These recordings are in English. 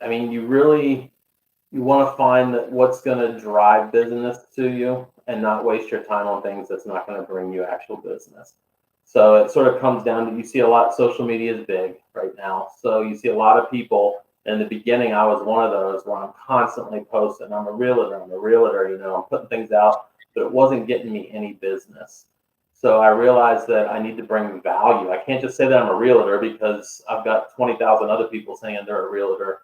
I mean, you want to find that what's going to drive business to you and not waste your time on things that's not going to bring you actual business. So it sort of comes down to, you see a lot, social media is big right now. So you see a lot of people. In the beginning, I was one of those where I'm constantly posting, I'm a realtor, I'm putting things out, but it wasn't getting me any business. So I realized that I need to bring value. I can't just say that I'm a realtor because I've got 20,000 other people saying they're a realtor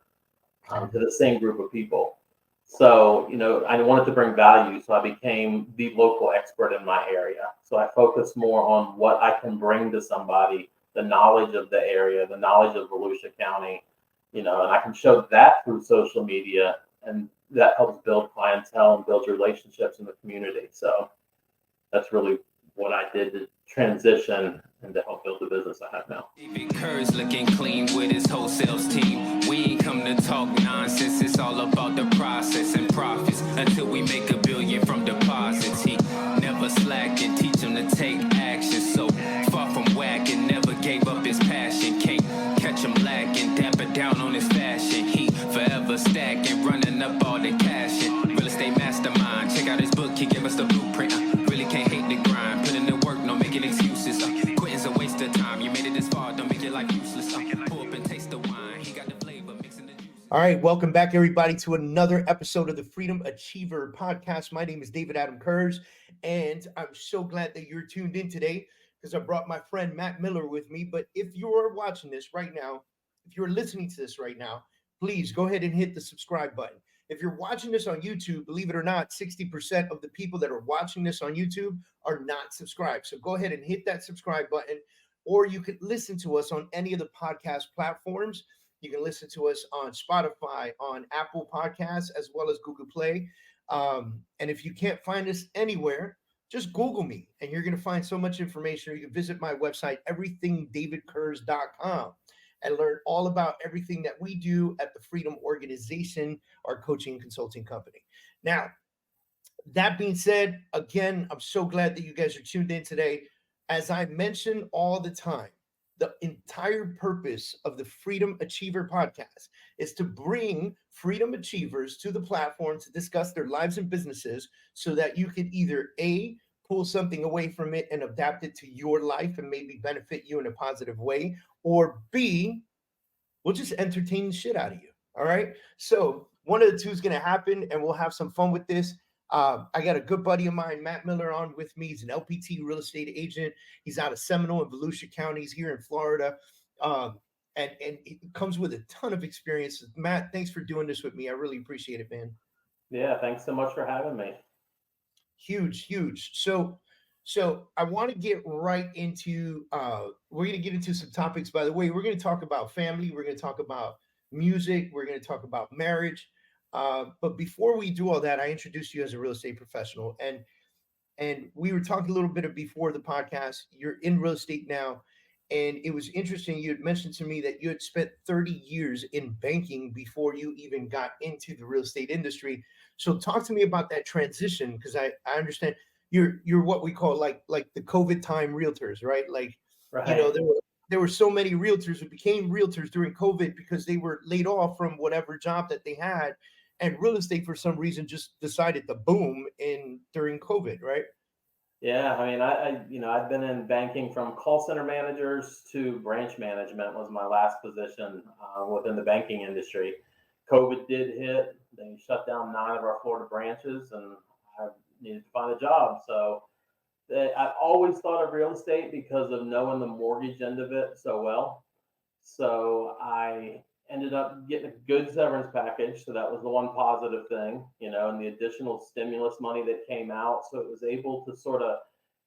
to the same group of people. So, I wanted to bring value. So I became the local expert in my area. So I focus more on what I can bring to somebody, the knowledge of the area, the knowledge of Volusia County, and I can show that through social media, and that helps build clientele and build relationships in the community. So that's really what I did to transition and to help build the business I have now. Kurz looking clean with his whole sales team. We ain't come to talk nonsense. It's all about the process and profits until we make $1 billion from deposits. He never slacked and teach him to take action. So far from whacking, never gave up his passion. Can't catch him lacking, damper down on his fashion. He forever stacking, running up all the cash. Real estate mastermind. Check out his book, he gave us the blueprint. Really can't hate the grind. Put in the work, no making excuses. Quitting's a waste of time. You made it this far, don't make your life useless. Pull up and taste the wine. He got the flavor, mixing the juice. All right, welcome back, everybody, to another episode of the Freedom Achiever podcast. My name is David Adam Kurz, and I'm so glad that you're tuned in today because I brought my friend Matt Miller with me. But if you're watching this right now, if you're listening to this right now, please go ahead and hit the subscribe button. If you're watching this on YouTube, believe it or not, 60% of the people that are watching this on YouTube are not subscribed. So go ahead and hit that subscribe button, or you can listen to us on any of the podcast platforms. You can listen to us on Spotify, on Apple Podcasts, as well as Google Play. And if you can't find us anywhere, just Google me, and you're going to find so much information. Or you can visit my website, everythingdavidkurz.com, and learn all about everything that we do at the Freedom Organization, our coaching and consulting company. Now, that being said, again, I'm so glad that you guys are tuned in today. As I mention all the time, the entire purpose of the Freedom Achiever podcast is to bring freedom achievers to the platform to discuss their lives and businesses so that you can either A, pull something away from it and adapt it to your life and maybe benefit you in a positive way, or B, we'll just entertain the shit out of you. All right. So one of the two is going to happen, and we'll have some fun with this. I got a good buddy of mine, Matt Miller, on with me. He's an LPT real estate agent. He's out of Seminole and Volusia counties here in Florida. And it comes with a ton of experience. Matt, thanks for doing this with me. I really appreciate it, man. Yeah, thanks so much for having me. Huge. So I want to get right into, we're going to get into some topics, by the way. We're going to talk about family. We're going to talk about music. We're going to talk about marriage. But before we do all that, I introduced you as a real estate professional, and we were talking a little bit before the podcast. You're in real estate now, and it was interesting. You had mentioned to me that you had spent 30 years in banking before you even got into the real estate industry. So talk to me about that transition, because I understand you're what we call like the COVID time realtors, right? Like, Right. You know, there were so many realtors who became realtors during COVID because they were laid off from whatever job that they had. And real estate, for some reason, just decided to boom during COVID, right? Yeah, I mean, I've been in banking from call center managers to branch management was my last position within the banking industry. COVID did hit. They shut down 9 of our Florida branches, and I needed to find a job. So I always thought of real estate because of knowing the mortgage end of it so well. So I ended up getting a good severance package. So that was the one positive thing, and the additional stimulus money that came out. So it was able to sort of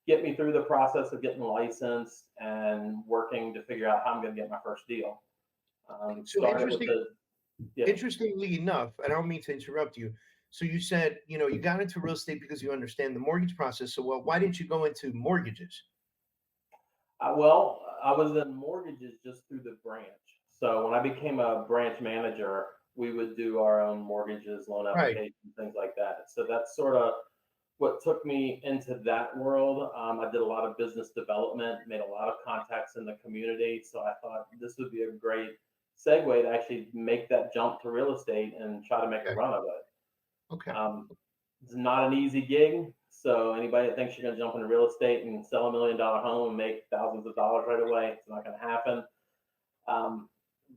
get me through the process of getting licensed and working to figure out how I'm going to get my first deal. So interestingly enough, and I don't mean to interrupt you. So you said, you got into real estate because you understand the mortgage process so well. Why didn't you go into mortgages? Well, I was in mortgages just through the branch. So when I became a branch manager, we would do our own mortgages, loan applications, things like that. So that's sort of what took me into that world. I did a lot of business development, made a lot of contacts in the community. So I thought this would be a great segue to actually make that jump to real estate and try to make a Okay. run of it. Okay. It's not an easy gig. So anybody that thinks you're going to jump into real estate and sell $1 million home and make thousands of dollars right away, it's not going to happen.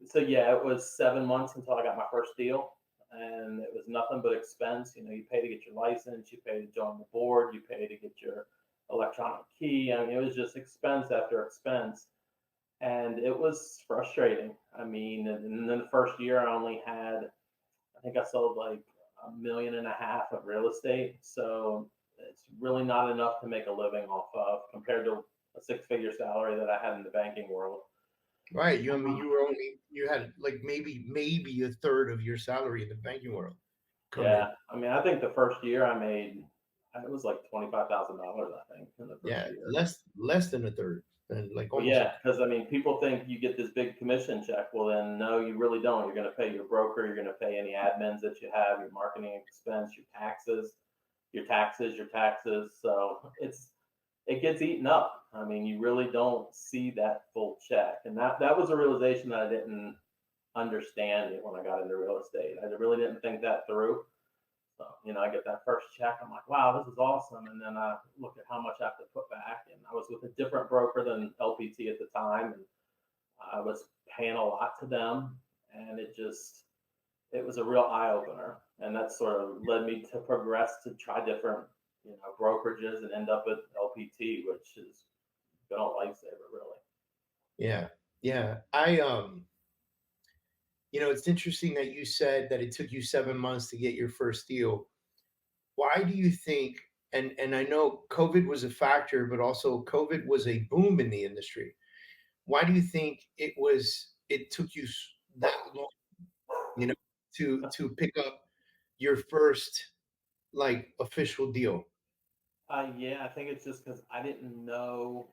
So yeah, it was 7 months until I got my first deal, and it was nothing but expense. You know, you pay to get your license, you pay to join the board, you pay to get your electronic key. I mean, it was just expense after expense, and it was frustrating. I mean, and then the first year I only had, I think I sold like $1.5 million of real estate. So it's really not enough to make a living off of compared to a six-figure salary that I had in the banking world. Right. I mean, you had like maybe a third of your salary in the banking world come in. Yeah, I mean, I think the first year I made, it was like $25,000, I think, in the first Yeah, year. less than a third, and like Well, almost. yeah, because I mean, people think you get this big commission check. Well, then no, you really don't. You're going to pay your broker. You're going to pay any admins that you have, your marketing expense, your taxes, your taxes, your taxes. So it gets eaten up. I mean, you really don't see that full check, and that was a realization that I didn't understand it when I got into real estate. I really didn't think that through. So, you know, I get that first check. I'm like, wow, this is awesome. And then I look at how much I have to put back. And I was with a different broker than LPT at the time. And I was paying a lot to them. And it was a real eye opener. And that sort of led me to progress to try different, brokerages and end up at LPT, which has been a lifesaver, really. Yeah, yeah. It's interesting that you said that it took you 7 months to get your first deal. Why do you think? And I know COVID was a factor, but also COVID was a boom in the industry. Why do you think it took you that long, to pick up your first like official deal? Yeah, I think it's just because I didn't know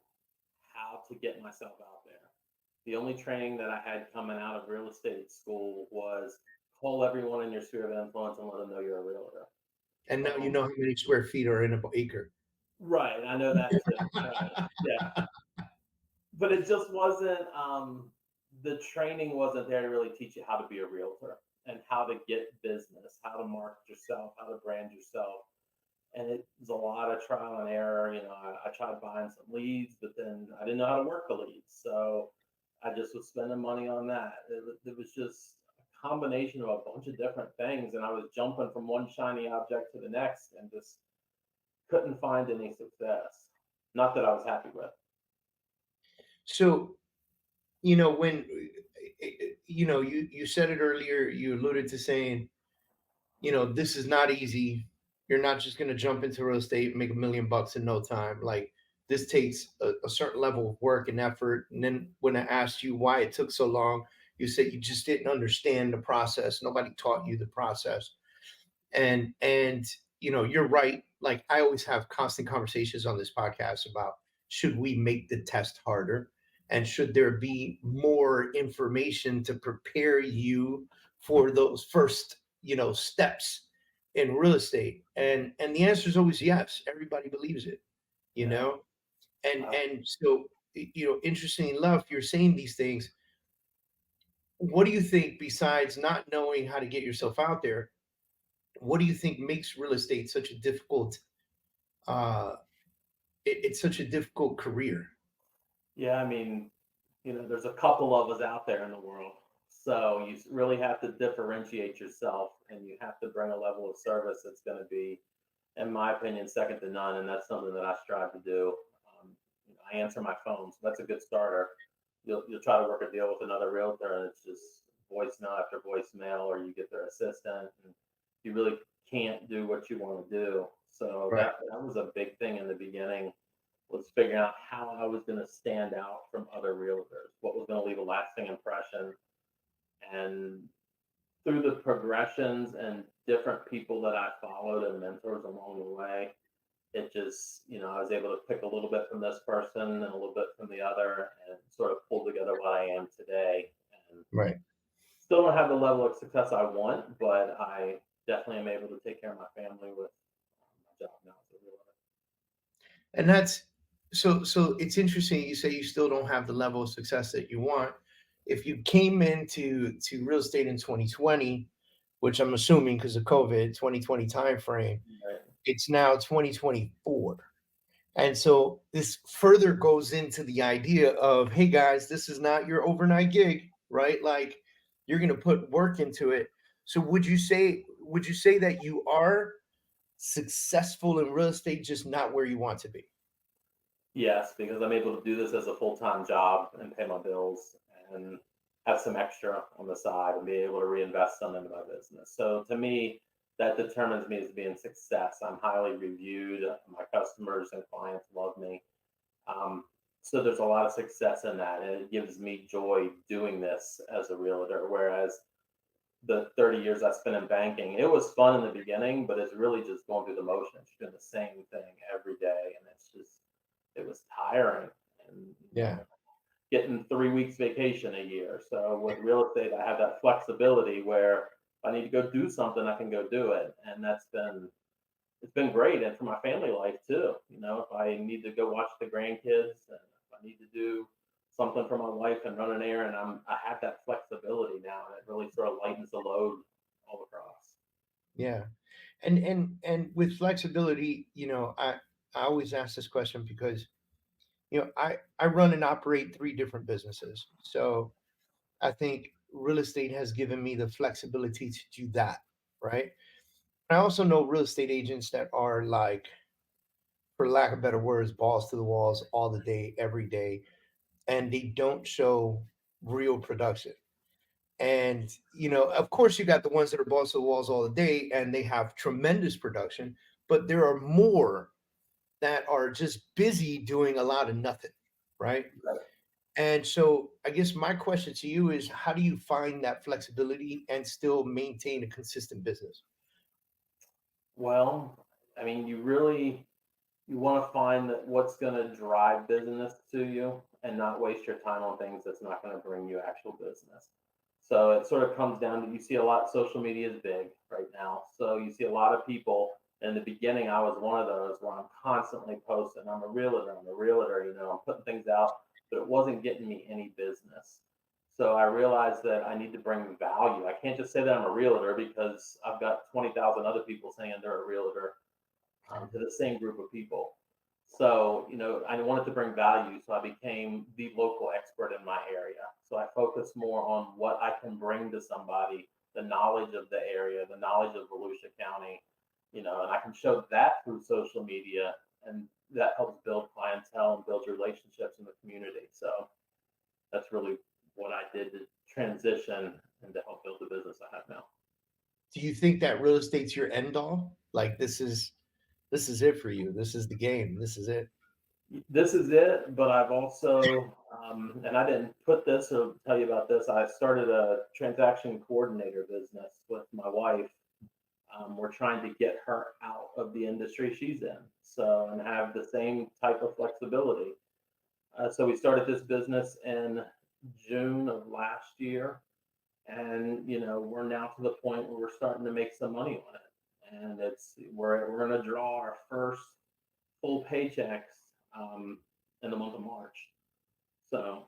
how to get myself out there. The only training that I had coming out of real estate school was call everyone in your sphere of influence and let them know you're a realtor. And now you know how many square feet are in an acre. Right, I know that too. Yeah, but it just wasn't. The training wasn't there to really teach you how to be a realtor and how to get business, how to market yourself, how to brand yourself. And it was a lot of trial and error. You know, I tried buying some leads, but then I didn't know how to work the leads. So I just was spending money on that. It was just a combination of a bunch of different things. And I was jumping from one shiny object to the next and just couldn't find any success. Not that I was happy with. So, when you said it earlier, you alluded to saying, this is not easy. You're not just going to jump into real estate and make $1 million in no time. Like this takes a certain level of work and effort. And then when I asked you why it took so long, you said you just didn't understand the process. Nobody taught you the process. And you're right. Like I always have constant conversations on this podcast about should we make the test harder? And should there be more information to prepare you for those first, steps in real estate? And the answer is always yes. Everybody believes it, you Yeah. know? And so, interestingly enough, you're saying these things. What do you think, besides not knowing how to get yourself out there, what do you think makes real estate such a difficult it's such a difficult career? Yeah, I mean, there's a couple of us out there in the world. So you really have to differentiate yourself and you have to bring a level of service that's going to be, in my opinion, second to none. And that's something that I strive to do. I answer my phone, so that's a good starter. You'll try to work a deal with another realtor and it's just voicemail after voicemail, or you get their assistant and you really can't do what you want to do. So Right. that was a big thing in the beginning, was figuring out how I was going to stand out from other realtors, what was going to leave a lasting impression. And through the progressions and different people that I followed and mentors along the way, it just, I was able to pick a little bit from this person and a little bit from the other and sort of pull together what I am today. And Right. still don't have the level of success I want, but I definitely am able to take care of my family with my job now as a realtor. And that's so it's interesting you say you still don't have the level of success that you want. if you came into real estate in 2020, which I'm assuming because of COVID, 2020 timeframe, Right. it's now 2024. And so this further goes into the idea of, hey guys, this is not your overnight gig, right? Like you're going to put work into it. So would you say that you are successful in real estate, just not where you want to be? Yes, because I'm able to do this as a full-time job and pay my bills and have some extra on the side and be able to reinvest some into my business. So to me, that determines me as being success. I'm highly reviewed. My customers and clients love me. Um, so there's a lot of success in that, and it gives me joy doing this as a realtor. Whereas the 30 years I spent in banking, it was fun in the beginning, but it's really just going through the motions. You're doing the same thing every day, and it was tiring. And Yeah. getting 3 weeks vacation a year. So with real estate, I have that flexibility where if I need to go do something, I can go do it, and it's been great, and for my family life too. If I need to go watch the grandkids, and if I need to do something for my wife and run an errand, I have that flexibility now, and it really sort of lightens the load all across. Yeah. And with flexibility, I always ask this question because, I run and operate three different businesses. So I think real estate has given me the flexibility to do that, right? I also know real estate agents that are like, for lack of better words, balls to the walls all the day, every day, and they don't show real production. And, of course, you got the ones that are balls to the walls all the day and they have tremendous production, but there are more that are just busy doing a lot of nothing, right? Right. And so I guess my question to you is, how do you find that flexibility and still maintain a consistent business? Well, I mean, you want to find that what's going to drive business to you and not waste your time on things that's not going to bring you actual business. So it sort of comes down to, you see a lot, social media is big right now. So you see a lot of people. In the beginning, I was one of those where I'm constantly posting, I'm a realtor, I'm putting things out, but it wasn't getting me any business. So I realized that I need to bring value. I can't just say that I'm a realtor because I've got 20,000 other people saying they're a realtor, to the same group of people. So, I wanted to bring value. So I became the local expert in my area. So I focus more on what I can bring to somebody, the knowledge of the area, the knowledge of Volusia County, and I can show that through social media. And that helps build clientele and build relationships in the community. So that's really what I did to transition and to help build the business I have now. Do you think that real estate's your end all? Like this is it for you. This is the game. This is it. This is it, but I've also, and I didn't put this or tell you about this. I started a transaction coordinator business with my wife. We're trying to get her out of the industry she's in, so and have the same type of flexibility. So we started this business in June of last year, and we're now to the point where we're starting to make some money on it, and we're going to draw our first full paychecks in the month of March. So,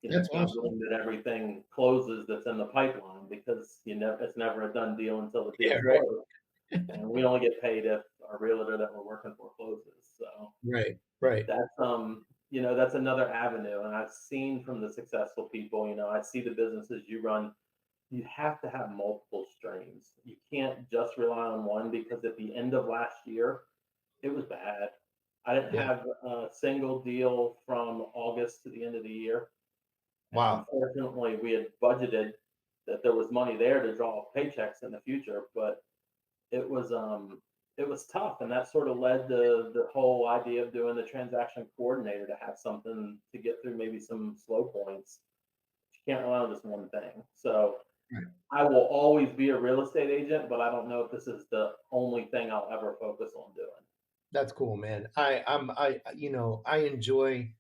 That's God awesome. willing that everything closes that's in the pipeline, because it's never a done deal until the Yeah, deal's right. closed, and we only get paid if our realtor that we're working for closes. So Right. Right. that's another avenue, and I've seen from the successful people. I see the businesses you run. You have to have multiple streams. You can't just rely on one, because at the end of last year, it was bad. I didn't Yeah. have a single deal from August to the end of the year. And Wow. unfortunately, we had budgeted that there was money there to draw paychecks in the future, but it was um it was tough, and that sort of led to the whole idea of doing the transaction coordinator, to have something to get through maybe some slow points. You can't rely on just one thing. So Right. I will always be a real estate agent, but I don't know if this is the only thing I'll ever focus on doing. That's cool, man. I enjoy.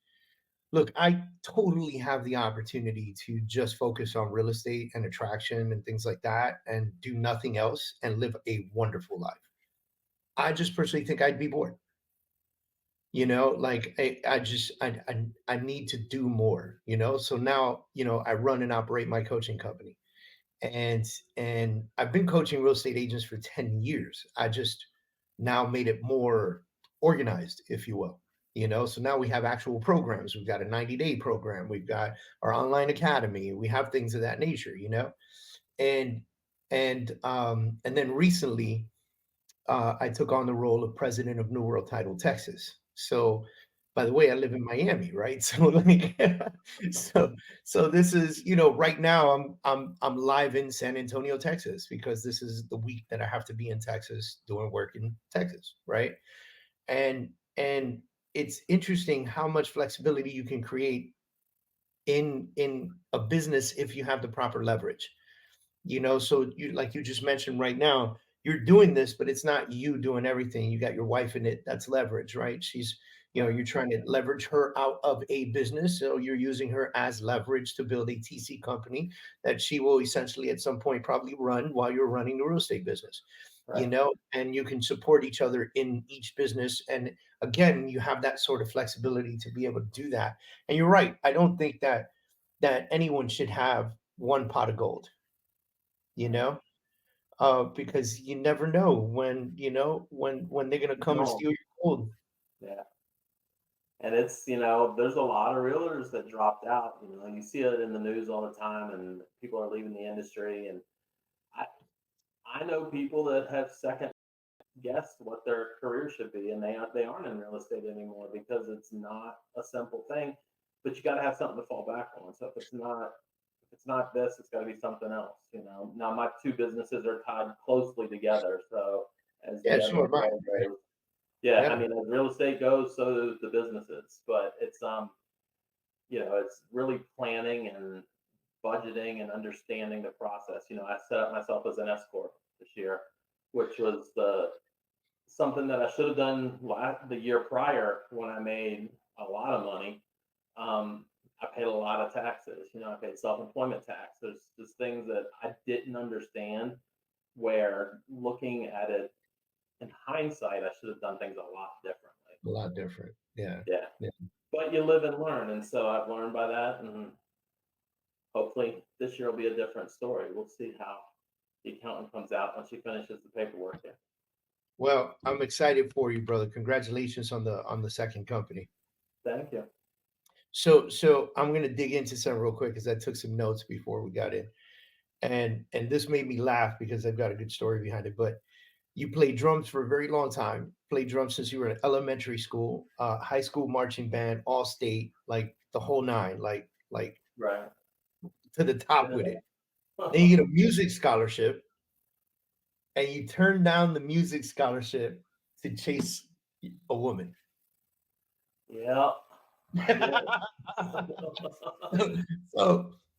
Look, I totally have the opportunity to just focus on real estate and attraction and things like that and do nothing else and live a wonderful life. I just personally think I'd be bored. Like I need to do more, so now, I run and operate my coaching company, and I've been coaching real estate agents for 10 years. I just now made it more organized, if you will. So now we have actual programs. We've got a 90-day program. We've got our online academy. We have things of that nature, and and then recently, I took on the role of president of New World Title Texas. So, by the way, I live in Miami, right? So, like, so this is, right now I'm live in San Antonio, Texas, because this is the week that I have to be in Texas doing work in Texas, right? And it's interesting how much flexibility you can create in a business if you have the proper leverage. So you, like you just mentioned, right now you're doing this, but it's not you doing everything. You got your wife in it. That's leverage, right? She's, you're trying to leverage her out of a business, so you're using her as leverage to build a TC company that she will essentially at some point probably run while you're running the real estate business. Right. And you can support each other in each business. And again, you have that sort of flexibility to be able to do that. And you're right, I don't think that anyone should have one pot of gold, you know because you never know when, when they're gonna come and No. steal your gold. Yeah. And it's, there's a lot of realtors that dropped out. You see it in the news all the time, and people are leaving the industry. And I, I know people that have second guessed what their career should be, and they aren't in real estate anymore because it's not a simple thing. But you got to have something to fall back on. So if it's not this, it's got to be something else. Now my two businesses are tied closely together. So as Yeah, the ebb sure, and mine, flow right? goes, yeah, I Yeah, mean, as real estate goes, so do the businesses. But it's really planning and budgeting and understanding the process. I set up myself as an S corp this year, which was something that I should have done the year prior when I made a lot of money. I paid a lot of taxes. I paid self-employment tax. There's just things that I didn't understand. Where looking at it in hindsight, I should have done things a lot differently. a lot different. Yeah, Yeah, yeah. but you live and learn, and so I've learned by that, and hopefully this year will be a different story. We'll see how the accountant comes out when she finishes the paperwork here. Well, I'm excited for you, brother. Congratulations on the second company. Thank you. So I'm gonna dig into some real quick because I took some notes before we got in, and this made me laugh because I've got a good story behind it. But you played drums for a very long time. Played drums since you were in elementary school, high school marching band, all state, like the whole nine, like Right. to the top with it. Then you get a music scholarship, and you turn down the music scholarship to chase a woman. Yeah.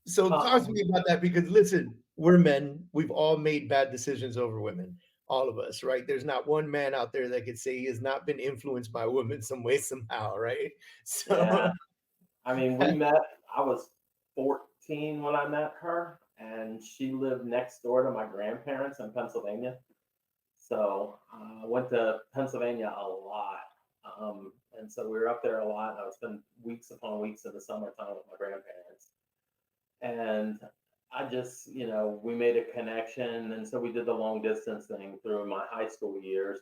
so talk to me about that, because listen, we're men. We've all made bad decisions over women. All of us, right? There's not one man out there that could say he has not been influenced by women some way, somehow, right? So Yeah. I mean, we met, I was 14 when I met her, and she lived next door to my grandparents in Pennsylvania. So I went to Pennsylvania a lot. And so we were up there a lot. I would spend weeks upon weeks in the summertime with my grandparents. And I just, we made a connection. And so we did the long distance thing through my high school years.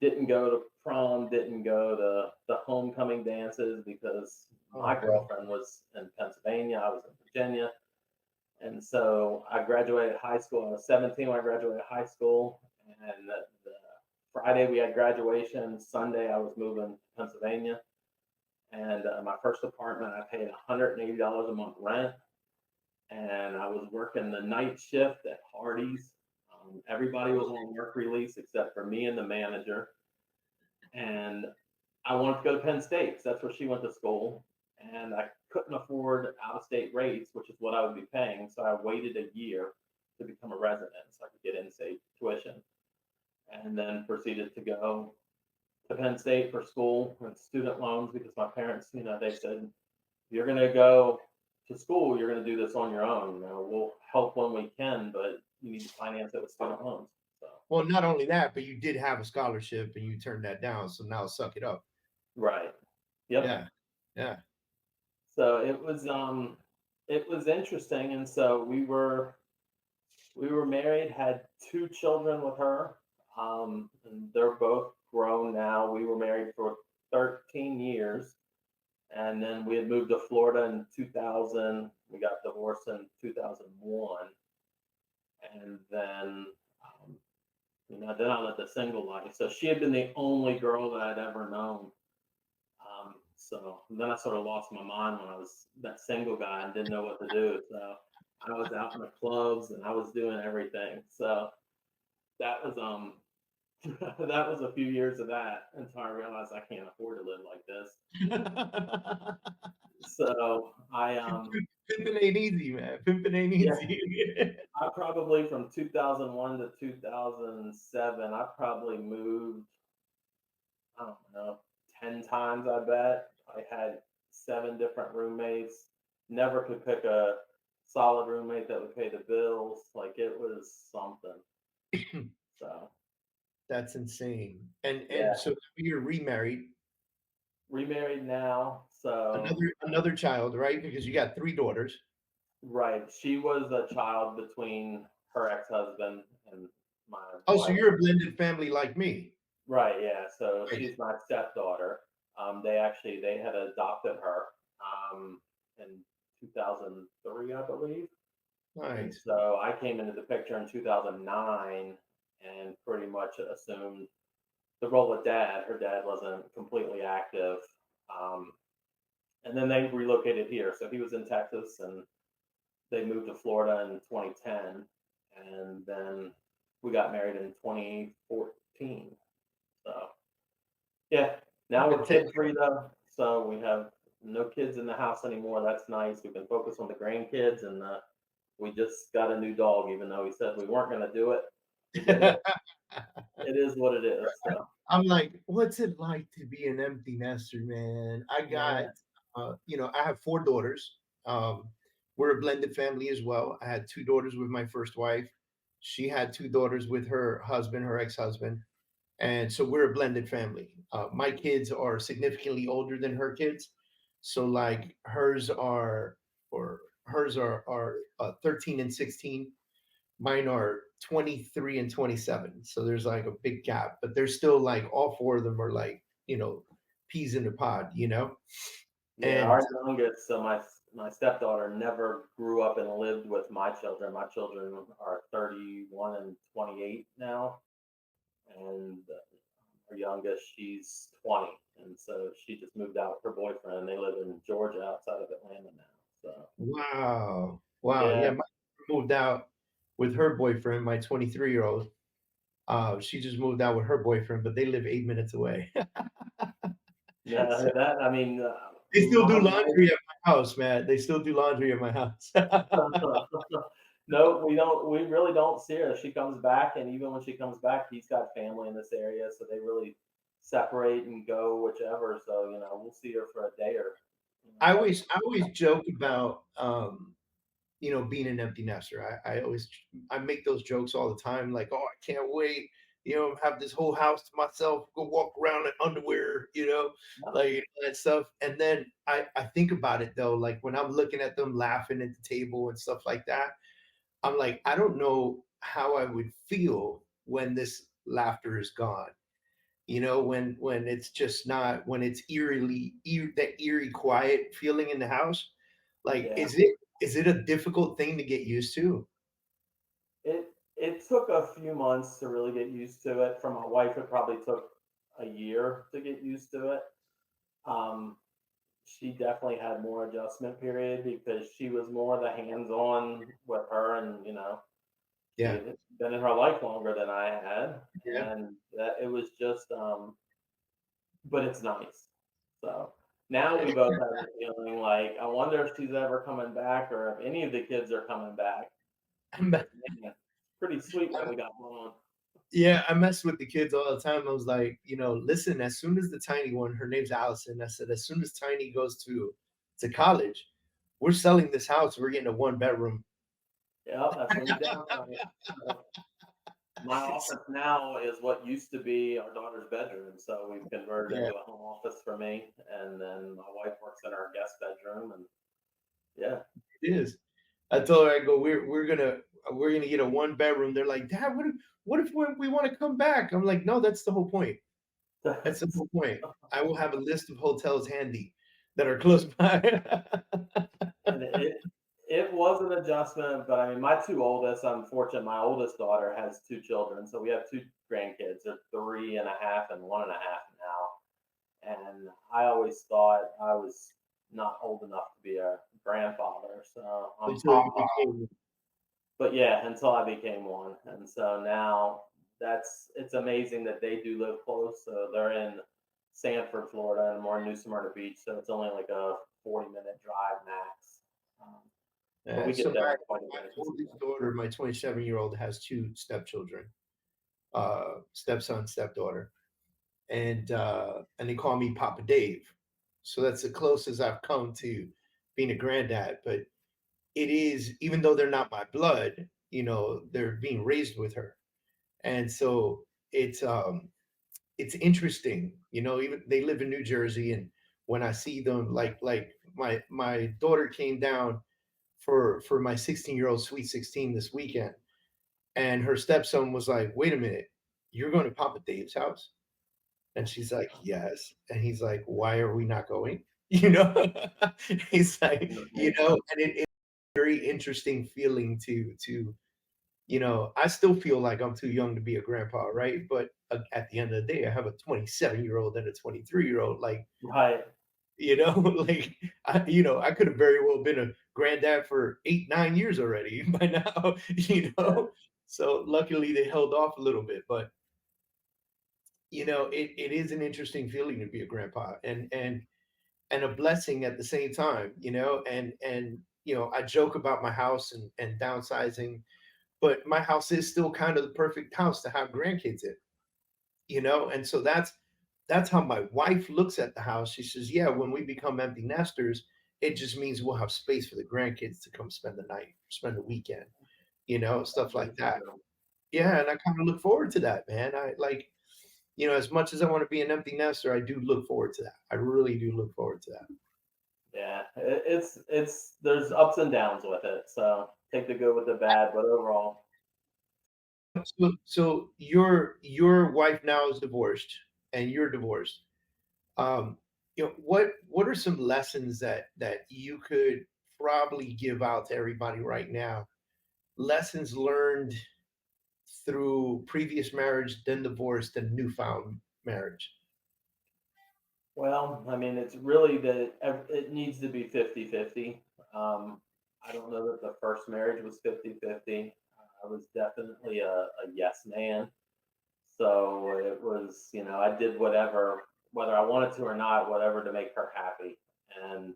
Didn't go to prom, didn't go to the homecoming dances because my okay. girlfriend was in Pennsylvania, I was in Virginia. And so I graduated high school. I was 17 when I graduated high school. And the Friday we had graduation. Sunday I was moving to Pennsylvania. And my first apartment, I paid $180 a month rent. And I was working the night shift at Hardee's. Everybody was on work release except for me and the manager. And I wanted to go to Penn State because that's where she went to school. And I couldn't afford out of state rates, which is what I would be paying. So I waited a year to become a resident so I could get in state tuition. And then proceeded to go to Penn State for school and student loans because my parents, they said, if you're going to go to school, you're going to do this on your own. We'll help when we can, but you need to finance it with student loans. So, Well, not only that, but you did have a scholarship and you turned that down. So now suck it up. Right. Yep. Yeah. Yeah. So it was interesting, and so we were married, had two children with her, and they're both grown now. We were married for 13 years, and then we had moved to Florida in 2000. We got divorced in 2001, and then then I lived a single life. So she had been the only girl that I'd ever known. So then I sort of lost my mind when I was that single guy and didn't know what to do. So I was out in the clubs and I was doing everything. So that was that was a few years of that until I realized I can't afford to live like this. So Pimping ain't easy, man. Pimping ain't yeah, easy. I probably from 2001 to 2007, I probably moved, I don't know, 10 times, I bet. I had 7 different roommates. Never could pick a solid roommate that would pay the bills. Like it was something. So That's insane. And yeah, so you're remarried, remarried now. So another child, right? Because you got 3 daughters. right, she was a child between her ex-husband and my Oh, so wife. you're a blended family like me. Right, yeah. So Nice. she's my stepdaughter. They had adopted her in 2003, I believe. And Nice. so I came into the picture in 2009 and pretty much assumed the role of dad. Her dad wasn't completely active. Um, and then they relocated here. So he was in Texas and they moved to Florida in 2010. And then we got married in 2014. So, yeah, now we're kid free though. So we have no kids in the house anymore. That's nice. We can focus on the grandkids and we just got a new dog, even though we said we weren't going to do it. We did it. It is what it is. So I'm like, what's it like to be an empty nester, man? yeah, I have 4 daughters. Um, we're a blended family as well. I had 2 daughters with my first wife. She had 2 daughters with her husband, her ex-husband. And so we're a blended family. My kids are significantly older than her kids. So like hers are 13 and 16. Mine are 23 and 27. So there's like a big gap, but they're still like all 4 of them are like, peas in the pod. yeah. And Our youngest, so my stepdaughter never grew up and lived with my children. My children are 31 and 28 now, and our youngest, she's 20, and so she just moved out with her boyfriend. And they live in Georgia, outside of Atlanta now. So wow. Wow. yeah, Yeah, my moved out with her boyfriend, my 23-year-old. She just moved out with her boyfriend, but they live 8 minutes away. yeah. So That I mean, they still my do wife. laundry at my house, man. They still do laundry at my house. No, we don't. We really don't see her. She comes back, and even when she comes back, he's got family in this area, so they really separate and go whichever. So we'll see her for a day or once. I always joke about being an empty nester. I make those jokes all the time, like, oh, I can't wait, have this whole house to myself, go walk around in underwear, like that stuff. And then I think about it though, like when I'm looking at them laughing at the table and stuff like that, I'm like, I don't know how I would feel when this laughter is gone. When it's just not, when it's that eerie quiet feeling in the house. Like, Yeah, is it a difficult thing to get used to? it took a few months to really get used to it. For my wife, it probably took a year to get used to it. Um, she definitely had more adjustment period because she was more the hands-on with her, and she Yeah, had been in her life longer than I had, yeah. and that it was just. But it's nice. So now we both have a feeling like I wonder if she's ever coming back or if any of the kids are coming back. I'm, Because man, it's pretty sweet what we got going on. yeah, I mess with the kids all the time. I was like, listen, as soon as the tiny one, her name's Allison, I said, as soon as Tiny goes to college, we're selling this house. We're getting a 1 bedroom. Yeah, that's when you downsize. My office now is what used to be our daughter's bedroom, so we've converted Yeah, into a home office for me, and then my wife works in our guest bedroom, and yeah. it is. I told her, I go, we're gonna get a one bedroom. They're like, Dad, what if we want to come back? I'm like, no, that's the whole point. That's the whole point. I will have a list of hotels handy that are close by. And it was an adjustment, but I mean, my two oldest, I'm fortunate. My oldest daughter has two children, so we have two grandkids. They're 3.5 and 1.5 now. And I always thought I was not old enough to be a grandfather, so I'm Until you Papa. became, But yeah, until I became one, and so now it's amazing that they do live close. So they're in Sanford, Florida, and more in New Smyrna Beach, so it's only like a 40-minute drive max. Um, but we so get there quite a my bit. oldest daughter, my 27-year-old, has two stepchildren, stepson, stepdaughter, and they call me Papa Dave. So that's the closest I've come to being a granddad. But it is, even though they're not my blood, they're being raised with her, and so it's interesting. Even they live in New Jersey, and when I see them, like my daughter came down for my 16-year-old sweet 16 this weekend, and her stepson was like, "Wait a minute, you're going to Papa Dave's house?" And she's like, "Yes." And he's like, "Why are we not going?" You know, he's like, and it's a very interesting feeling to I still feel like I'm too young to be a grandpa, right? But at the end of the day, I have a 27-year-old and a 23-year-old. Like, Right. like I could have very well been a granddad for 8, 9 years already by now, Yeah. So luckily they held off a little bit, but it is an interesting feeling to be a grandpa and a blessing at the same time, and I joke about my house and downsizing, but my house is still kind of the perfect house to have grandkids in, and so that's how my wife looks at the house. She says, yeah, when we become empty nesters, it just means we'll have space for the grandkids to come spend the night, spend the weekend, stuff like that. Yeah, and I kind of look forward to that, man. I like, as much as I want to be an empty nester, I do look forward to that. I really do look forward to that. Yeah, it's there's ups and downs with it. So take the good with the bad, but overall, So your wife now is divorced and you're divorced. Um, what are some lessons that you could probably give out to everybody right now? Lessons learned through previous marriage, then divorce, then newfound marriage. well, I mean, it's really that it needs to be 50-50. I don't know that the first marriage was 50-50. I was definitely a yes man. So it was, I did whatever, whether I wanted to or not, whatever to make her happy. And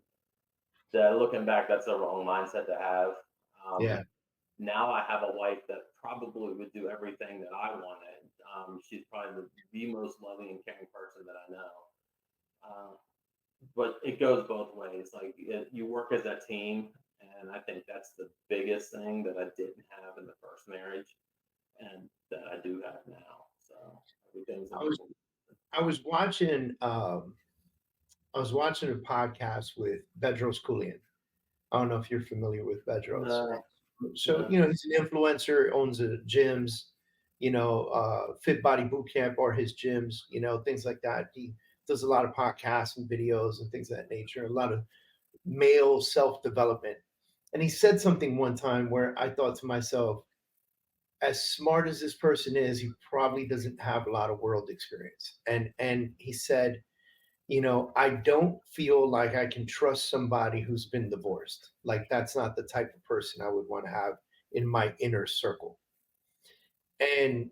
looking back, that's a wrong mindset to have. Yeah, Now I have a wife that probably would do everything that I wanted. She's probably the most loving and caring person that I know. Uh, but it goes both ways. Like you work as a team, and I think that's the biggest thing that I didn't have in the first marriage, and that I do have now. So everything's I was important. I was watching I was watching a podcast with Bedros Keuilian. I don't know if you're familiar with Bedros. No, So, no, he's an influencer, owns a gyms, Fit Body Boot Camp or his gyms, things like that. He does a lot of podcasts and videos and things of that nature, a lot of male self-development. And he said something one time where I thought to myself, as smart as this person is, he probably doesn't have a lot of world experience. And he said, I don't feel like I can trust somebody who's been divorced. Like that's not the type of person I would want to have in my inner circle. And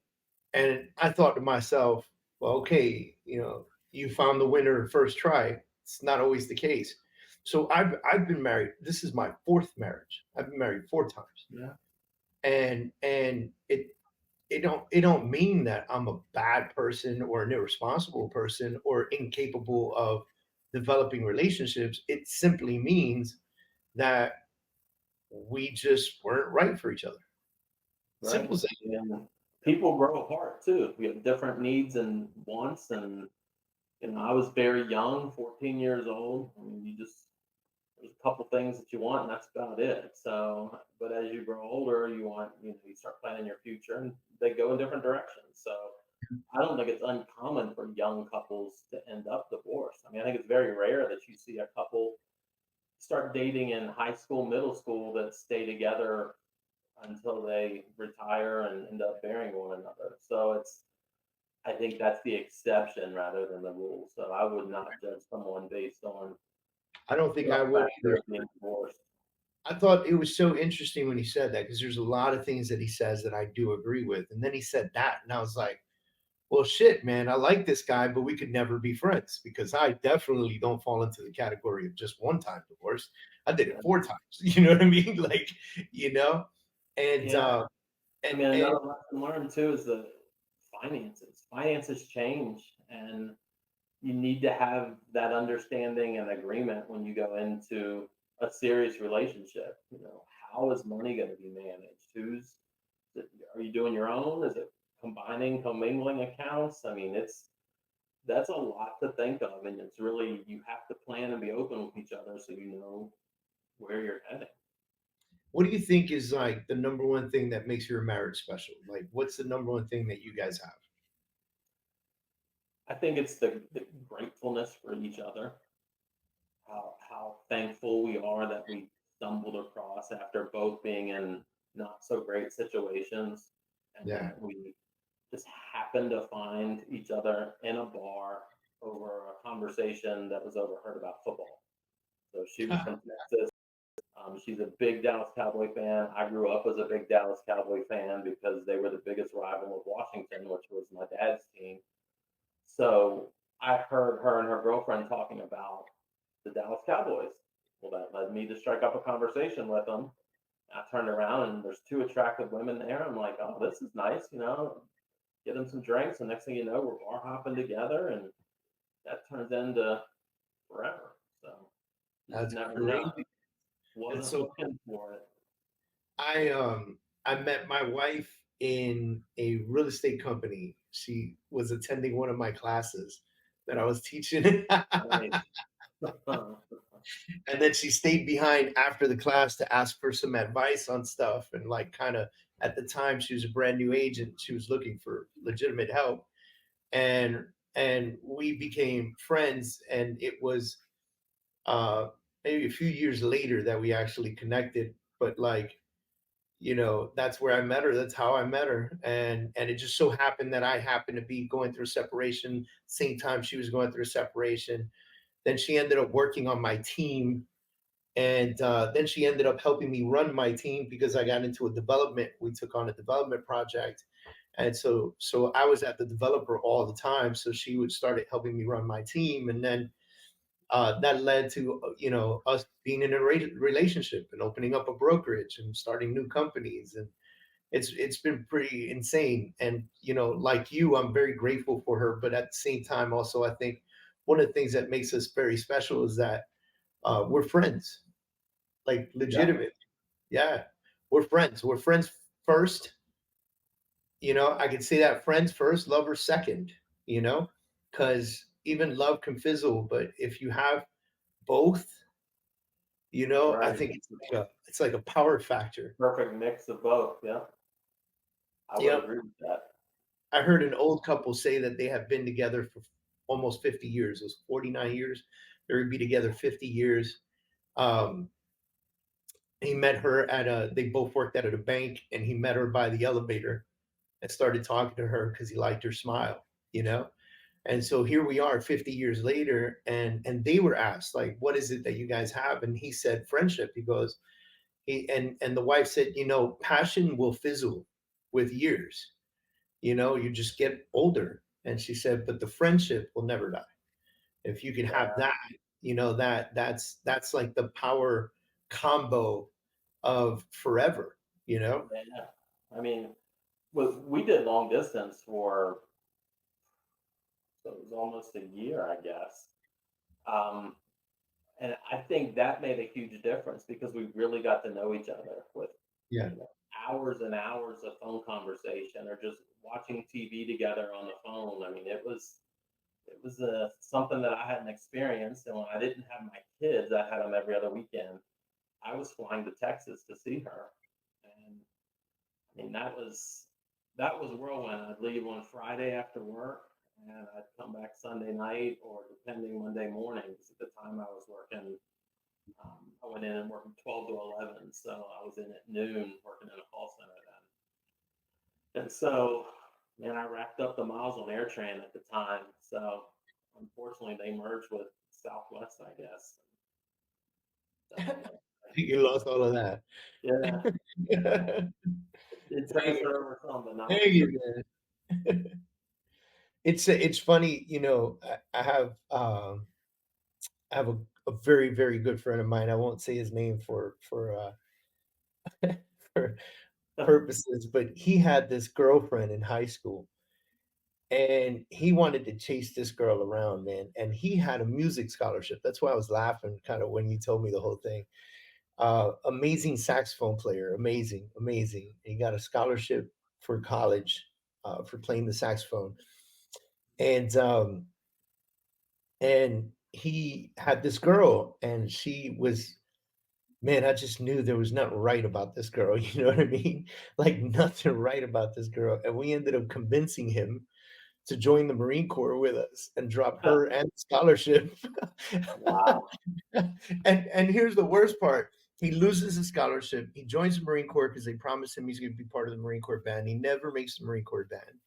I thought to myself, well, okay, you found the winner first try. It's not always the case. So I've been married. This is my fourth marriage. I've been married 4 times. yeah, And it don't mean that I'm a bad person or an irresponsible person or incapable of developing relationships. It simply means that we just weren't right for each other. right. Simple as that. Yeah. people grow apart too. We have different needs and wants, and I was very young, 14 years old. I mean, there's a couple things that you want, and that's about it. So, but as you grow older, you start planning your future, and they go in different directions. So, I don't think it's uncommon for young couples to end up divorced. I mean, I think it's very rare that you see a couple start dating in high school, middle school that stay together until they retire and end up marrying one another. So I think that's the exception rather than the rule. So I would not judge someone based on I don't think the I would fact either. they're being divorced. I thought it was so interesting when he said that because there's a lot of things that he says that I do agree with. And then he said that, and I was like, well, shit, man, I like this guy, but we could never be friends because I definitely don't fall into the category of just one time divorce. I did it 4 times. You know what I mean? Like, you know, and Yeah. I mean, and another lesson learned too is the finances. Finances change, and you need to have that understanding and agreement when you go into a serious relationship. How is money going to be managed? Are you doing your own? Is it commingling accounts? I mean, that's a lot to think of, and it's really, you have to plan and be open with each other so you know where you're heading. what do you think is like the number one thing that makes your marriage special? Like, what's the number one thing that you guys have? I think it's the gratefulness for each other, how thankful we are that we stumbled across after both being in not so great situations, and Yeah. that we just happened to find each other in a bar over a conversation that was overheard about football. So she was from Texas. She's a big Dallas Cowboy fan. I grew up as a big Dallas Cowboy fan because they were the biggest rival of Washington, which was my dad's team. So I heard her and her girlfriend talking about the Dallas Cowboys. Well, that led me to strike up a conversation with them. I turned around and there's two attractive women there. I'm like, oh, this is nice, get them some drinks. And next thing you know, we're bar hopping together, and that turns into forever. So you just That's never know. crazy. That's Wasn't so looking for it. I met my wife in a real estate company. She was attending one of my classes that I was teaching. Right. And then she stayed behind after the class to ask for some advice on stuff, and like kind of at the time she was a brand new agent, she was looking for legitimate help, and we became friends, and it was uh maybe a few years later that we actually connected, but like, that's where I met her. That's how I met her. And it just so happened that I happened to be going through a separation same time she was going through a separation. Then she ended up working on my team, and then she ended up helping me run my team because I got into a development. We took on a development project, and so I was at the developer all the time. So she would started helping me run my team, and then that led to us being in a relationship and opening up a brokerage and starting new companies, and it's been pretty insane. And like you, I'm very grateful for her, but at the same time, also I think one of the things that makes us very special is that we're friends, like Yeah. legitimate. Yeah, we're friends first. I could say that friends first, lovers second. You know, because even love can fizzle, but if you have both, I Right. think it's like a power factor. Perfect mix of both. Yeah. I would Yep. agree with that. I heard an old couple say that they have been together for almost 50 years. It was 49 years. They would be together 50 years. Um, he met her they both worked at a bank, and he met her by the elevator and started talking to her because he liked her smile, you know? And so here we are 50 years later, and they were asked, like, what is it that you guys have? And he said, friendship. He goes, and the wife said, passion will fizzle with years. You just get older. And she said, but the friendship will never die. If you can have Yeah. that, that's like the power combo of forever, you know? Yeah. I mean, we did long distance for, so it was almost a year, I guess. Um, and I think that made a huge difference because we really got to know each other with, Yeah. hours and hours of phone conversation or just watching TV together on the phone. I mean, it was something that I hadn't experienced. And when I didn't have my kids, I had them every other weekend. I was flying to Texas to see her, and I mean that was whirlwind. I'd leave on Friday after work, and I'd come back Sunday night or depending Monday morning. 'Cause at the time I was working, I went in and worked 12 to 11, so I was in at noon working in a call center then. And so, man, I racked up the miles on AirTran at the time. So unfortunately, they merged with Southwest, I guess. So You lost all of that. yeah, yeah, it Dang it, transferred over some, but not dang the. it, man. It's funny, I have a very, very good friend of mine. I won't say his name for purposes, but he had this girlfriend in high school, and he wanted to chase this girl around, man. And he had a music scholarship. That's why I was laughing kind of when you told me the whole thing. Amazing saxophone player, amazing, amazing. He got a scholarship for college for playing the saxophone, and he had this girl, and she was, man, I just knew there was nothing right about this girl. You know what I mean? Like nothing right about this girl, and we ended up convincing him to join the Marine Corps with us and drop her and the scholarship. Wow. And here's the worst part. He loses his scholarship. He joins the Marine Corps because they promised him he's going to be part of the Marine Corps band. He never makes the Marine Corps band.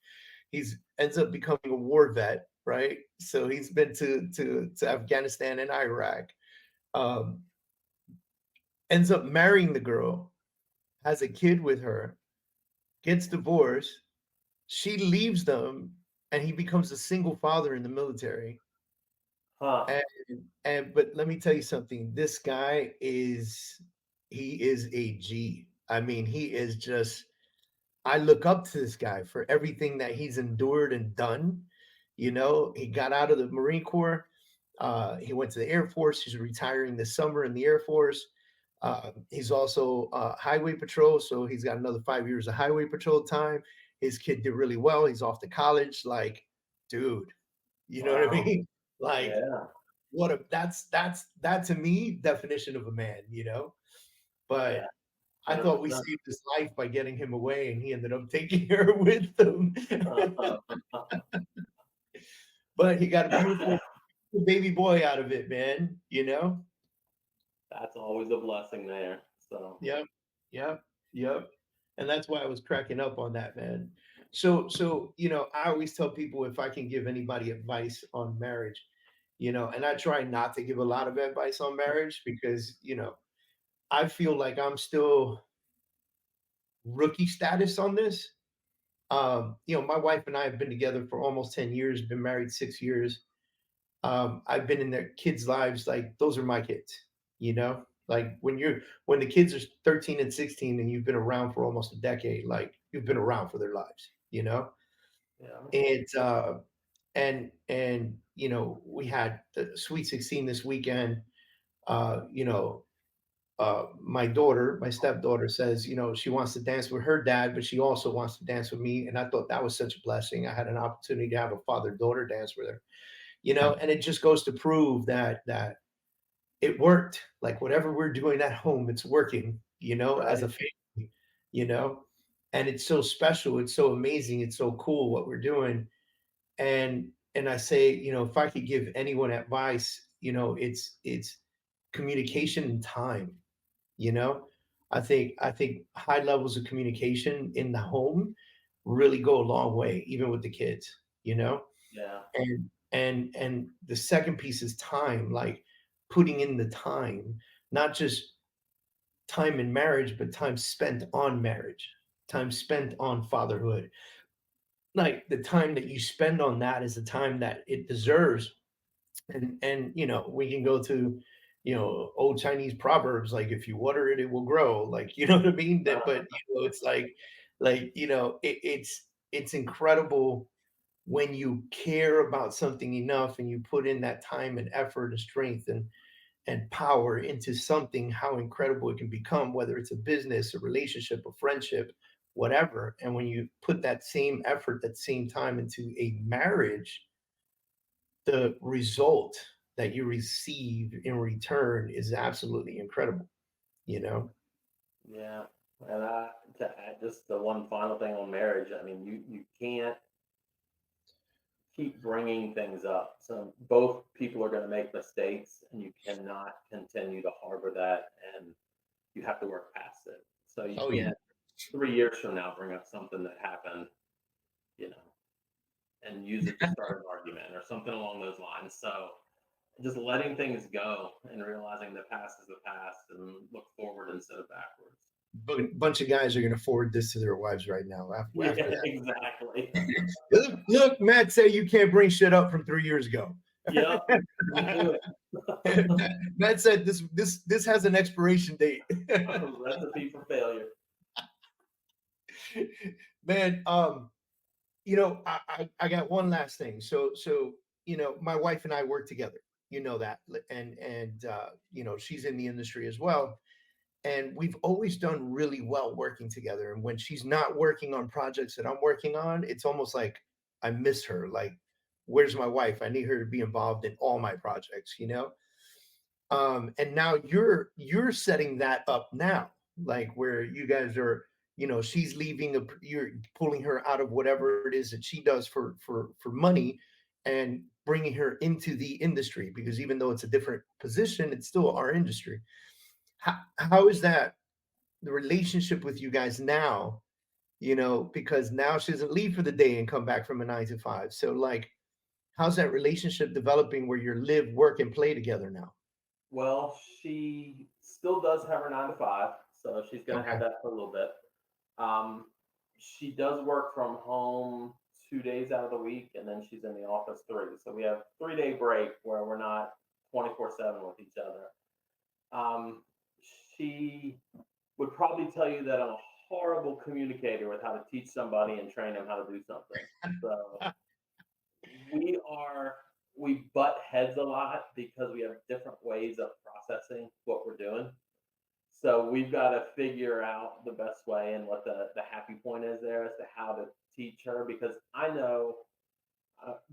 He's ends up becoming a war vet, right? So he's been to Afghanistan and Iraq. Um, ends up marrying the girl, has a kid with her, gets divorced. She leaves them, and he becomes a single father in the military. Huh. And but let me tell you something. This guy is he is a G. I mean, he is just I look up to this guy for everything that he's endured and done. He got out of the Marine Corps. He went to the Air Force. He's retiring this summer in the Air Force. He's also highway patrol, so he's got another 5 years of highway patrol time. His kid did really well. He's off to college. Like, dude, you know what I Wow. mean? Like, Yeah. what a that to me definition of a man. Yeah. But I thought we 100%. saved his life by getting him away, and he ended up taking her with him. But he got a beautiful baby boy out of it, man. That's always a blessing there. So Yep, yep, yep. And that's why I was cracking up on that, man. So I always tell people if I can give anybody advice on marriage, and I try not to give a lot of advice on marriage because, I feel like I'm still rookie status on this. My wife and I have been together for almost 10 years, been married 6 years. I've been in their kids' lives, like those are my kids. Like when the kids are 13 and 16 and you've been around for almost a decade, like you've been around for their lives. yeah. And we had the Sweet 16 this weekend. Uh, you know, my stepdaughter says, she wants to dance with her dad, but she also wants to dance with me. And I thought that was such a blessing. I had an opportunity to have a father-daughter dance with her. And it just goes to prove that it worked. Like whatever we're doing at home, it's working, as a Right. family, you know, and it's so special. It's so amazing. It's so cool what we're doing. And I say, if I could give anyone advice, it's communication and time. You know, I think high levels of communication in the home really go a long way, even with the kids. Yeah. And the second piece is time, like putting in the time, not just time in marriage, but time spent on marriage, time spent on fatherhood. Like the time that you spend on that is the time that it deserves. And we can go to old Chinese proverbs like if you water it, it will grow. Like you know what I mean. That, but it's like it's incredible when you care about something enough and you put in that time and effort and strength and power into something, how incredible it can become, whether it's a business, a relationship, a friendship, whatever. And when you put that same effort, that same time into a marriage, the result that you receive in return is absolutely incredible, you know? Yeah. And to add just the one final thing on marriage, I mean, you can't keep bringing things up. So both people are going to make mistakes, and you cannot continue to harbor that, and you have to work past it. So you Oh, yeah. can't 3 years from now bring up something that happened, you know, and use it to start an argument or something along those lines. So just letting things go and realizing the past is the past and look forward instead of backwards. Bunch of guys are going to forward this to their wives right now Yeah, after that. exactly. Look, Matt said you can't bring shit up from 3 years ago. Yep. Matt said this has an expiration date. Recipe for failure. Man, you know, I got one last thing. So you know, my wife and I work together. You know that, and you know, she's in the industry as well. And we've always done really well working together. And when she's not working on projects that I'm working on, it's almost like I miss her. Like, where's my wife? I need her to be involved in all my projects, you know? And now you're setting that up now, like where you guys are, you know, she's leaving, you're pulling her out of whatever it is that she does for money and bringing her into the industry, because even though it's a different position, it's still our industry. How is that the relationship with you guys now? You know, because now she doesn't leave for the day and come back from a 9 to 5. So like, how's that relationship developing where you live, work, and play together now? Well, she still does have her 9 to 5, so she's going to have Okay. that for a little bit. She does work from home 2 days out of the week, and then she's in the office 3. So we have 3 day break where we're not 24/7 with each other. Um, she would probably tell you that I'm a horrible communicator with how to teach somebody and train them how to do something. So we are we butt heads a lot because we have different ways of processing what we're doing. So we've got to figure out the best way and what the happy point is there as to how to teach her, because I know,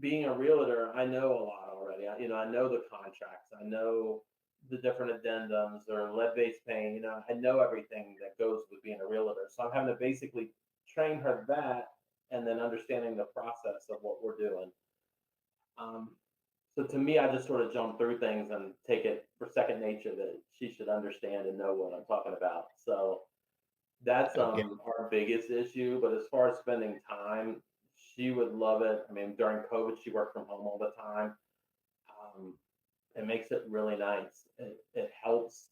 being a realtor, I know a lot already. I know the contracts, I know the different addendums or lead-based paying. I know everything that goes with being a realtor. So I'm having to basically train her that, and then understanding the process of what we're doing. Um, so to me, I just sort of jump through things and take it for second nature that she should understand and know what I'm talking about. So that's Okay. our biggest issue. But as far as spending time, she would love it. I mean, during COVID, she worked from home all the time. Um, it makes it really nice. It helps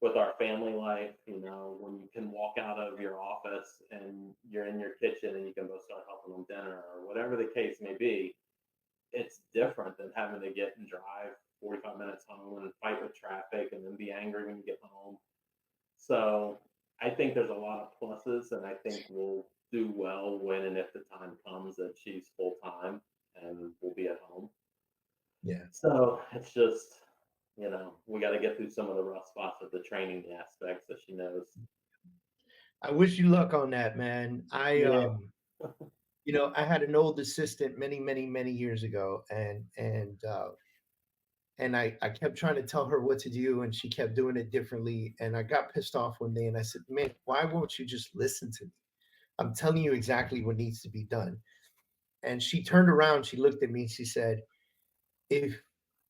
with our family life, when you can walk out of your office and you're in your kitchen and you can both start helping them dinner or whatever the case may be. It's different than having to get and drive 45 minutes home and fight with traffic and then be angry when you get home. So I think there's a lot of pluses, and I think we'll do well when and if the time comes that she's full time and we'll be at home. Yeah. So it's just, we got to get through some of the rough spots of the training aspects that she knows. I wish you luck on that, man. Yeah. You know, I had an old assistant many, many, many years ago, and I kept trying to tell her what to do, and she kept doing it differently. And I got pissed off one day, and I said, "Man, why won't you just listen to me? I'm telling you exactly what needs to be done." And she turned around, she looked at me, and she said, "If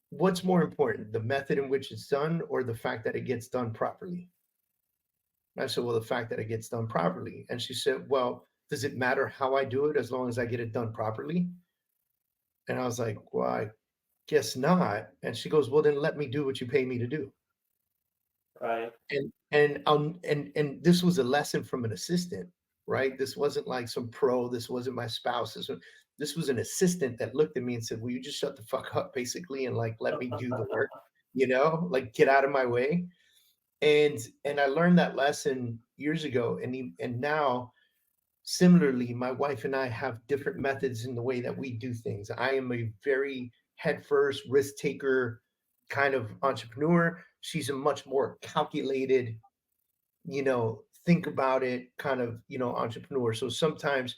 what's more important, the method in which it's done, or the fact that it gets done properly?" And I said, "Well, the fact that it gets done properly." And she said, "Well, does it matter how I do it as long as I get it done properly?" And I was like, "Well, I guess not." And she goes, "Well, then let me do what you pay me to do." Right. And this was a lesson from an assistant, right? This wasn't like some pro. This wasn't my spouse. This was an assistant that looked at me and said, "Will you just shut the fuck up, basically, and like let me do the work, like get out of my way." And I learned that lesson years ago, and now similarly, my wife and I have different methods in the way that we do things. I am a very headfirst risk taker, kind of entrepreneur. She's a much more calculated, think about it kind of, entrepreneur. So sometimes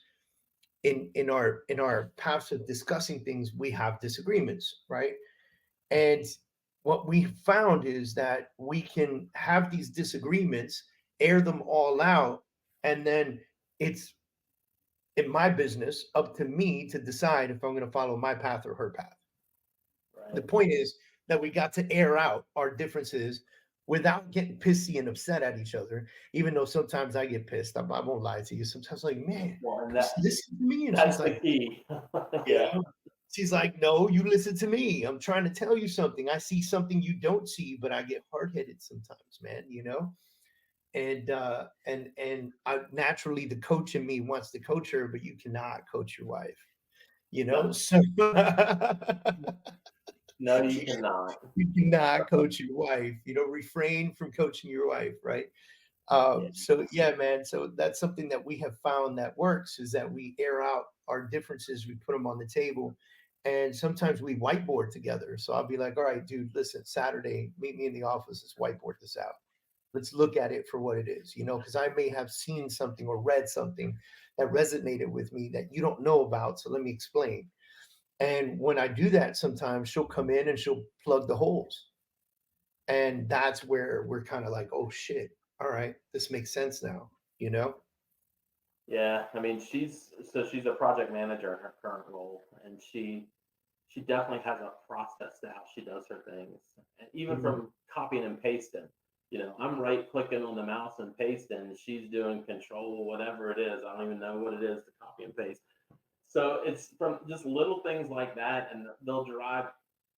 in our paths of discussing things, we have disagreements, right? And what we found is that we can have these disagreements, air them all out, and then it's in my business up to me to decide if I'm going to follow my path or her path. Right. The point is that we got to air out our differences without getting pissy and upset at each other, even though sometimes I get pissed. I won't lie to you. Sometimes I'm like, man, Well, and listen to me. And that's she's the like, key. yeah. She's like, no, you listen to me. I'm trying to tell you something. I see something you don't see, but I get hard-headed sometimes, man, And I naturally the coach in me wants to coach her, but you cannot coach your wife, No. So No, you cannot. you cannot coach your wife, refrain from coaching your wife, right? So yeah, man. So that's something that we have found that works is that we air out our differences, we put them on the table, and sometimes we whiteboard together. So I'll be like, all right, dude, listen, Saturday, meet me in the office, let's whiteboard this out. Let's look at it for what it is, because I may have seen something or read something that resonated with me that you don't know about. So let me explain. And when I do that, sometimes she'll come in and she'll plug the holes. And that's where we're kind of like, oh shit, all right, this makes sense now, Yeah, I mean, she's a project manager in her current role, and she definitely has a process to how she does her things, and even from copying and pasting. I'm right clicking on the mouse and pasting. She's doing control, whatever it is. I don't even know what it is to copy and paste. So it's from just little things like that, and they'll drive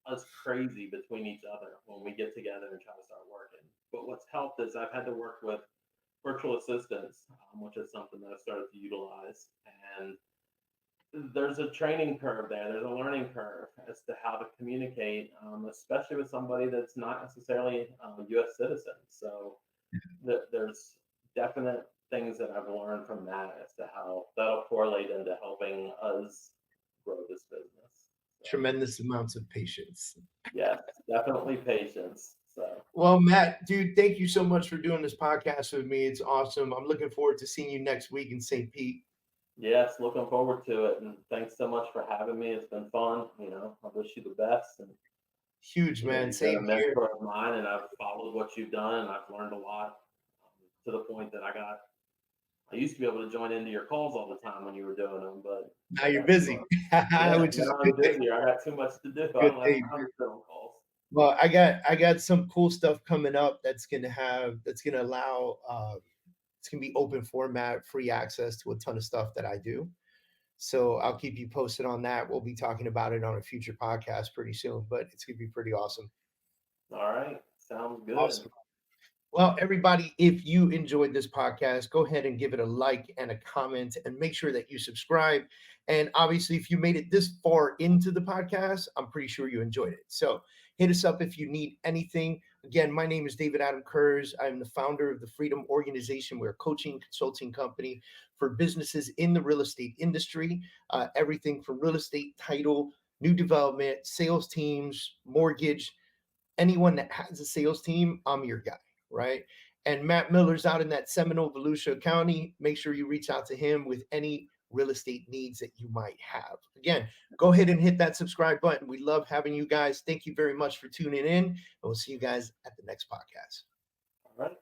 us crazy between each other when we get together and try to start working. But what's helped is I've had to work with virtual assistants, which is something that I've started to utilize. And there's a training curve there. There's a learning curve as to how to communicate, especially with somebody that's not necessarily a U.S. citizen. So there's definite things that I've learned from that as to how that'll correlate into helping us grow this business. So, Tremendous amounts of patience. yes, definitely patience. So, well, Matt, dude, thank you so much for doing this podcast with me. It's awesome. I'm looking forward to seeing you next week in St. Pete. Yes, looking forward to it. And thanks so much for having me. It's been fun. I wish you the best. And huge, man. You've Same been a here. mentor of mine, and I've followed what you've done, and I've learned a lot, to the point that I used to be able to join into your calls all the time when you were doing them, but now you're busy, which is now I'm busier. I got too much to do. I good don't have thing. time to sit on calls. Well, I got some cool stuff coming up that's gonna allow it's gonna be open format, free access to a ton of stuff that I do. So I'll keep you posted on that. We'll be talking about it on a future podcast pretty soon, but it's gonna be pretty awesome. All right, sounds good. Awesome. Well, everybody, if you enjoyed this podcast, go ahead and give it a like and a comment and make sure that you subscribe. And obviously, if you made it this far into the podcast, I'm pretty sure you enjoyed it. So hit us up if you need anything. Again, my name is David Adam Kurz. I'm the founder of the Freedom Organization. We're a coaching consulting company for businesses in the real estate industry, everything from real estate, title, new development, sales teams, mortgage. Anyone that has a sales team, I'm your guy. Right. And Matt Miller's out in that Seminole, Volusia County. Make sure you reach out to him with any real estate needs that you might have. Again, go ahead and hit that subscribe button. We love having you guys. Thank you very much for tuning in. And we'll see you guys at the next podcast. All right.